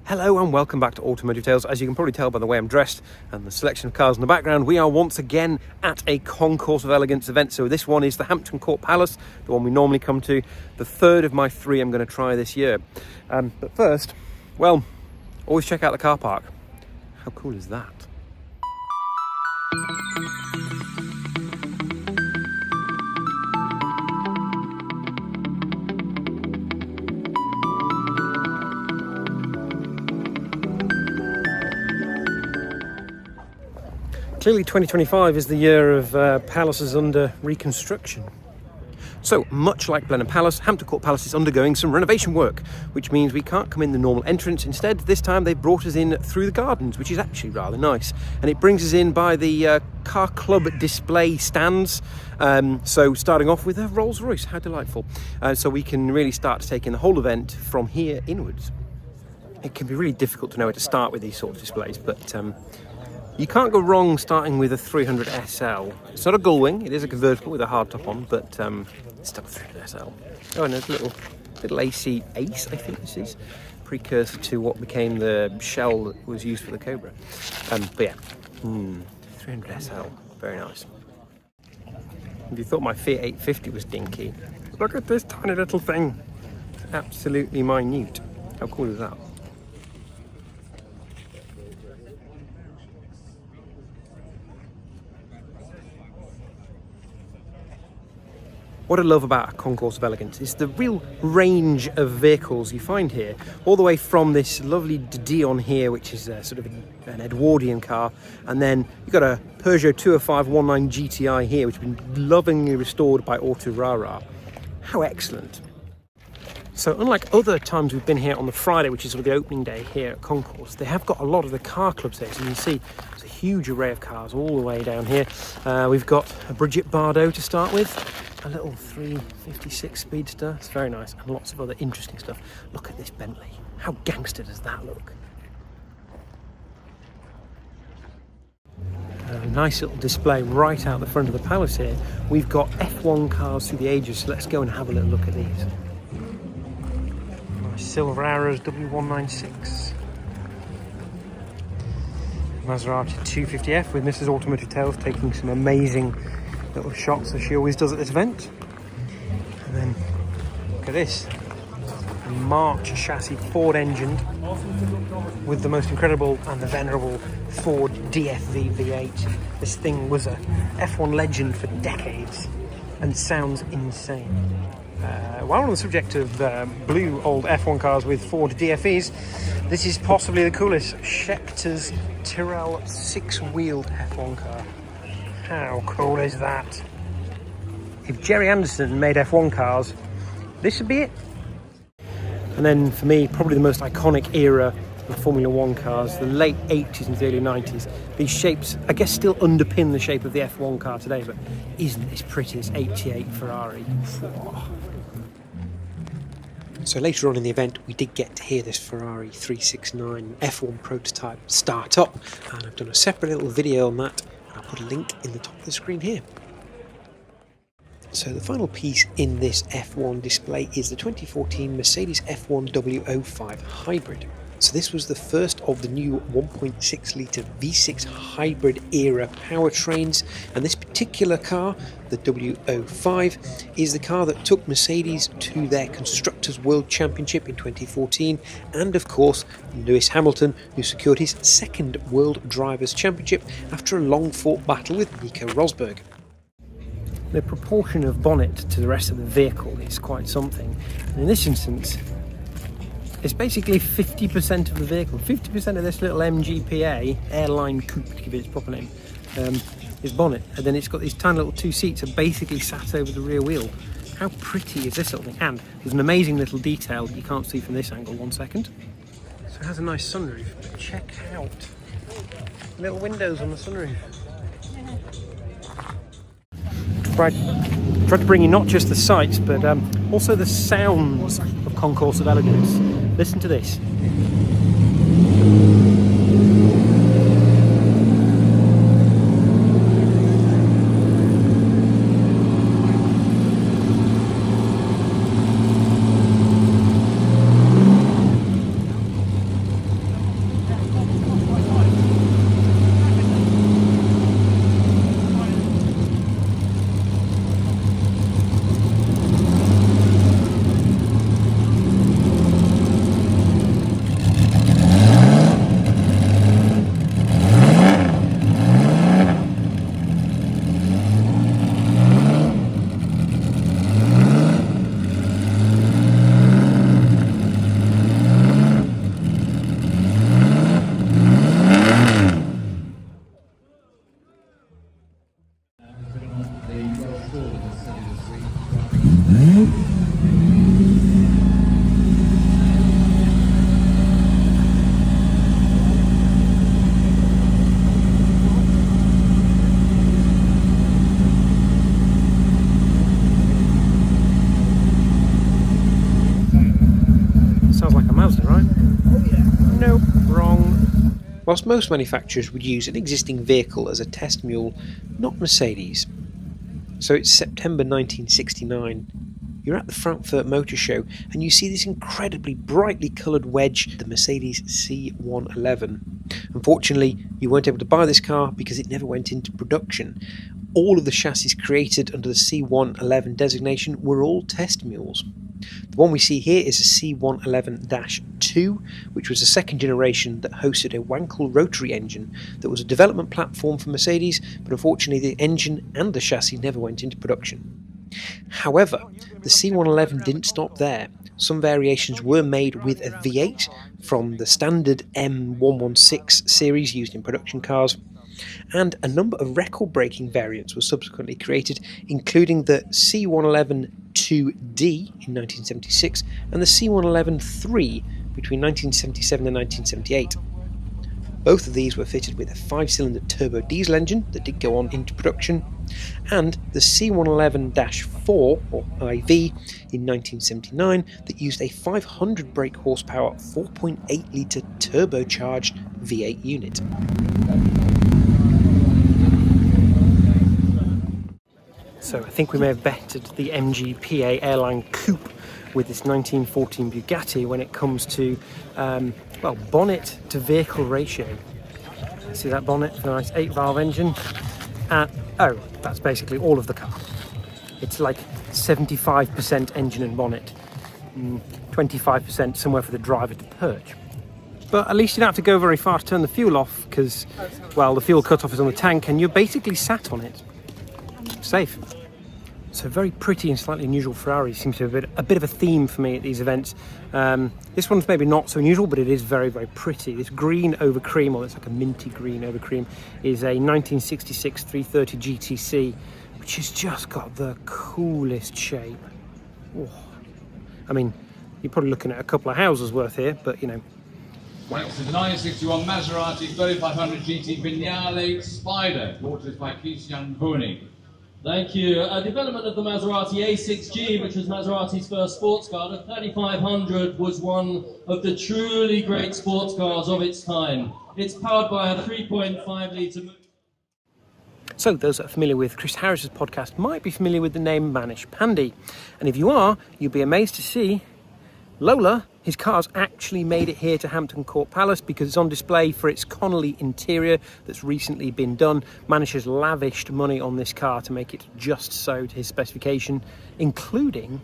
Hello and welcome back to Automotive Tales. As you can probably tell by the way I'm dressed and the selection of cars in the background, we are once again at a Concours of Elegance event. So this one is the Hampton Court Palace, the one we normally come to, the third of my three I'm going to try this year. But first, well, always check out the car park. How cool is that? Clearly 2025 is the year of palaces under reconstruction. So, much like Byrne Palace, Hampton Court Palace is undergoing some renovation work, which means we can't come in the normal entrance. Instead, this time they've brought us in through the gardens, which is actually rather nice. And it brings us in by the car club display stands. So starting off with a Rolls Royce, how delightful. So we can really start to take in the whole event from here inwards. It can be really difficult to know where to start with these sorts of displays, but you can't go wrong starting with a 300 SL. It's not a gullwing, it is a convertible with a hardtop on, but it's still a 300 SL. Oh, and there's a little AC Ace, I think this is, precursor to what became the shell that was used for the Cobra. But yeah, 300 SL, very nice. If you thought my Fiat 850 was dinky, look at this tiny little thing. It's absolutely minute. How cool is that? What I love about a Concours of Elegance is the real range of vehicles you find here, all the way from this lovely Dion here, which is sort of an Edwardian car, and then you've got a Peugeot 205-19 GTI here, which has been lovingly restored by Autorara. How excellent. So unlike other times we've been here on the Friday, which is sort of the opening day here at Concours, they have got a lot of the car clubs here. So you can see there's a huge array of cars all the way down here. We've got a Brigitte Bardot to start with, a little 356 Speedster. It's very nice, and lots of other interesting stuff. Look at this Bentley. How gangster does that look? A nice little display right out the front of the palace here. We've got F1 cars through the ages, so let's go and have a little look at these. Silver Arrows W196, Maserati 250F with Mrs. Automotive Tales taking some amazing little shots as she always does at this event. And then look at this, a March chassis Ford engine with the most incredible and the venerable Ford DFV V8. This thing was a F1 legend for decades and sounds insane. While on the subject of blue old F1 cars with Ford DFEs, this is possibly the coolest Schecter's Tyrrell 6-wheeled F1 car. How cool is that? If Jerry Anderson made F1 cars, this would be it. And then for me, probably the most iconic era of Formula One cars, the late 80s and the early 90s. These shapes, I guess, still underpin the shape of the F1 car today, but isn't this pretty? This 88 Ferrari. Whoa. So later on in the event, we did get to hear this Ferrari 369 F1 prototype start up, and I've done a separate little video on that, and I'll put a link in the top of the screen here. So the final piece in this F1 display is the 2014 Mercedes F1 W05 Hybrid. So this was the first of the new 1.6 litre V6 hybrid era powertrains, and this particular car, the W05, is the car that took Mercedes to their Constructors' World Championship in 2014, and of course Lewis Hamilton, who secured his second World Drivers' Championship after a long fought battle with Nico Rosberg. The proportion of bonnet to the rest of the vehicle is quite something, and in this instance it's basically 50% of the vehicle. 50% of this little MGPA, Airline Coupe to give it its proper name, is bonnet. And then it's got these tiny little two seats that basically sat over the rear wheel. How pretty is this little thing? And there's an amazing little detail you can't see from this angle. 1 second. So it has a nice sunroof, but check out little windows on the sunroof. Tried to bring you not just the sights, but also the sounds of Concours of Elegance. Listen to this. Nope, wrong. Whilst most manufacturers would use an existing vehicle as a test mule, not Mercedes. So it's September 1969. You're at the Frankfurt Motor Show and you see this incredibly brightly coloured wedge, the Mercedes C111. Unfortunately, you weren't able to buy this car because it never went into production. All of the chassis created under the C111 designation were all test mules. The one we see here is a C111-2, which was a second generation that hosted a Wankel rotary engine that was a development platform for Mercedes, but unfortunately the engine and the chassis never went into production. However, the C111 didn't stop there. Some variations were made with a V8 from the standard M116 series used in production cars, and a number of record-breaking variants were subsequently created, including the C111-2D in 1976 and the C111-3 between 1977 and 1978. Both of these were fitted with a 5-cylinder turbo diesel engine that did go on into production, and the C111-4 or IV in 1979 that used a 500 brake horsepower 4.8 litre turbocharged V8 unit. So I think we may have bettered the MGPA airline coupe with this 1914 Bugatti when it comes to bonnet to vehicle ratio. See that bonnet for a nice 8-valve engine? That's basically all of the car. It's like 75% engine and bonnet, 25% somewhere for the driver to perch. But at least you don't have to go very far to turn the fuel off because, well, the fuel cutoff is on the tank and you're basically sat on it. Safe. So very pretty and slightly unusual Ferrari seems to be a bit of a theme for me at these events. This one's maybe not so unusual, but it is very, very pretty. This green over cream, or it's like a minty green over cream, is a 1966 330 GTC, which has just got the coolest shape. Oh. I mean, you're probably looking at a couple of houses worth here, but you know. Next is the 1961 Maserati 3500 GT Vignale Spider, brought by Christian Byrne. Thank you. Development of the Maserati A6G, which was Maserati's first sports car, the 3500 was one of the truly great sports cars of its time. It's powered by a 3.5 litre motor. So those that are familiar with Chris Harris's podcast might be familiar with the name Manish Pandey. And if you are, you'll be amazed to see Lola, his car's actually made it here to Hampton Court Palace because it's on display for its Connolly interior that's recently been done. Manish has lavished money on this car to make it just so to his specification, including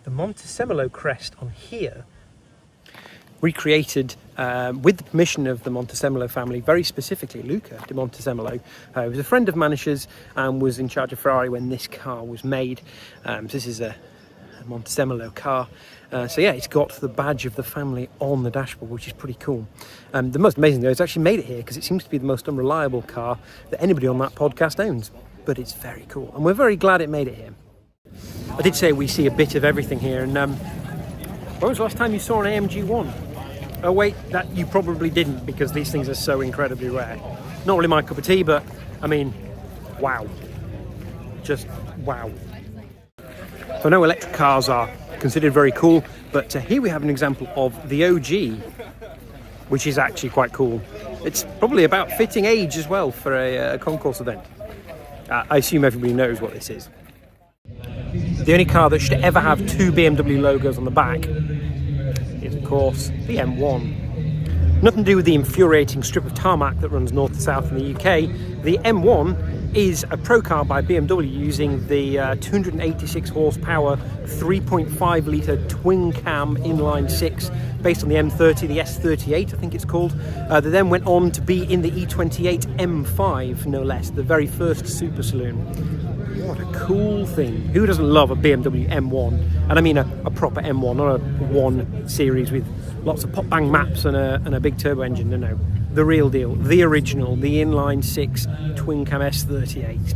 the Montezemolo crest on here, recreated with the permission of the Montezemolo family, very specifically Luca di Montezemolo, who was a friend of Manish's and was in charge of Ferrari when this car was made. So this is a Montezemolo car. So yeah, it's got the badge of the family on the dashboard, which is pretty cool. The most amazing though, it's actually made it here because it seems to be the most unreliable car that anybody on that podcast owns. But it's very cool, and we're very glad it made it here. I did say we see a bit of everything here, and when was the last time you saw an AMG 1? Oh wait, that you probably didn't because these things are so incredibly rare. Not really my cup of tea, but I mean, wow. Just wow. So I know electric cars are considered very cool, but here we have an example of the OG, which is actually quite cool. It's probably about fitting age as well for a concourse event. I assume everybody knows what this is. The only car that should ever have two BMW logos on the back is, of course, the M1. Nothing to do with the infuriating strip of tarmac that runs north to south in the UK. The M1 is a pro car by BMW using the 286 horsepower 3.5 litre twin cam inline 6 based on the M30, the S38 I think it's called, that then went on to be in the E28 M5 no less, the very first super saloon. What a cool thing. Who doesn't love a BMW M1? And I mean a proper M1, not a 1 series with lots of pop bang maps and a big turbo engine. No. The real deal, the original, the inline 6 twin cam S38.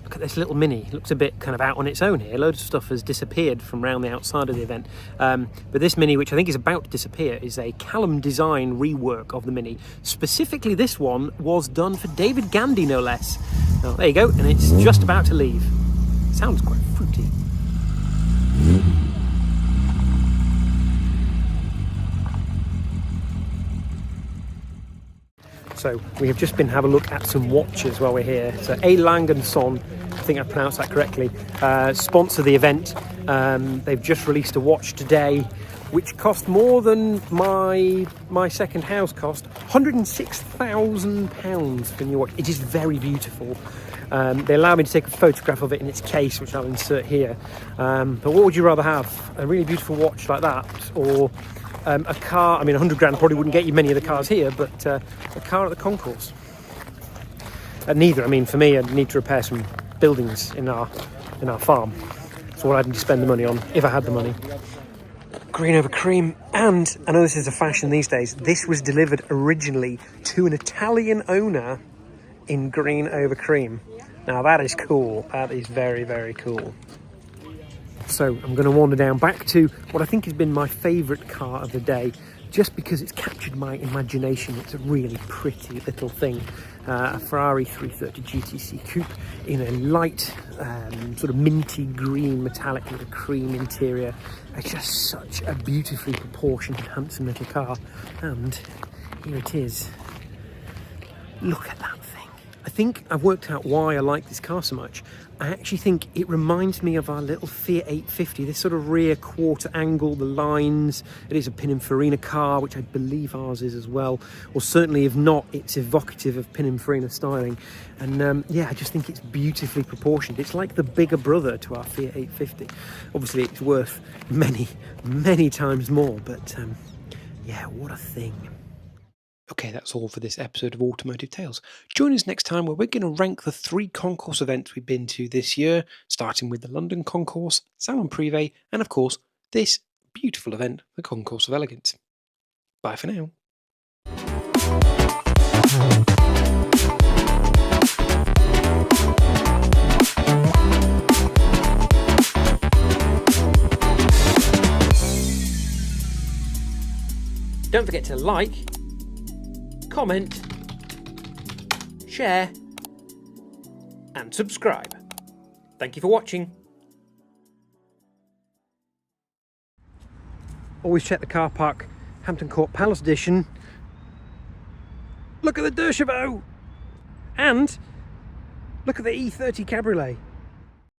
Look at this little Mini. It looks a bit kind of out on its own here. Loads of stuff has disappeared from around the outside of the event. But this Mini, which I think is about to disappear, is a Callum Design rework of the Mini. Specifically, this one was done for David Gandy, no less. Now, there you go, and it's just about to leave. Sounds quite fruity. So we have just been having a look at some watches while we're here. So A. Lang & Son, I think I pronounced that correctly, sponsor the event. They've just released a watch today which cost more than my second house cost. £106,000 for a new watch. It is very beautiful. They allow me to take a photograph of it in its case, which I'll insert here. But what would you rather have? A really beautiful watch like that, or a car? I mean, 100 grand probably wouldn't get you many of the cars here, but a car at the concourse. Neither. I mean, for me, I'd need to repair some buildings in our farm. That's what I'd need to spend the money on if I had the money. Green over cream, and I know this is a fashion these days, this was delivered originally to an Italian owner in green over cream. Now that is cool. That is very, very cool. So I'm going to wander down back to what I think has been my favourite car of the day, just because it's captured my imagination. It's a really pretty little thing. A Ferrari 330 GTC Coupe in a light sort of minty green metallic with a cream interior. It's just such a beautifully proportioned, handsome little car. And here it is. Look at that thing. I think I've worked out why I like this car so much. I actually think it reminds me of our little Fiat 850, this sort of rear quarter angle, the lines. It is a Pininfarina car, which I believe ours is as well. Or certainly, if not, it's evocative of Pininfarina styling. And yeah, I just think it's beautifully proportioned. It's like the bigger brother to our Fiat 850. Obviously, it's worth many, many times more. But yeah, what a thing. Okay, that's all for this episode of Automotive Tales. Join us next time where we're going to rank the 3 concourse events we've been to this year, starting with the London Concourse, Salon Privé, and of course, this beautiful event, the Concours of Elegance. Bye for now. Don't forget to like, comment, share, and subscribe. Thank you for watching. Always check the car park, Hampton Court Palace Edition. Look at the Deux Chevaux! And look at the E30 Cabriolet.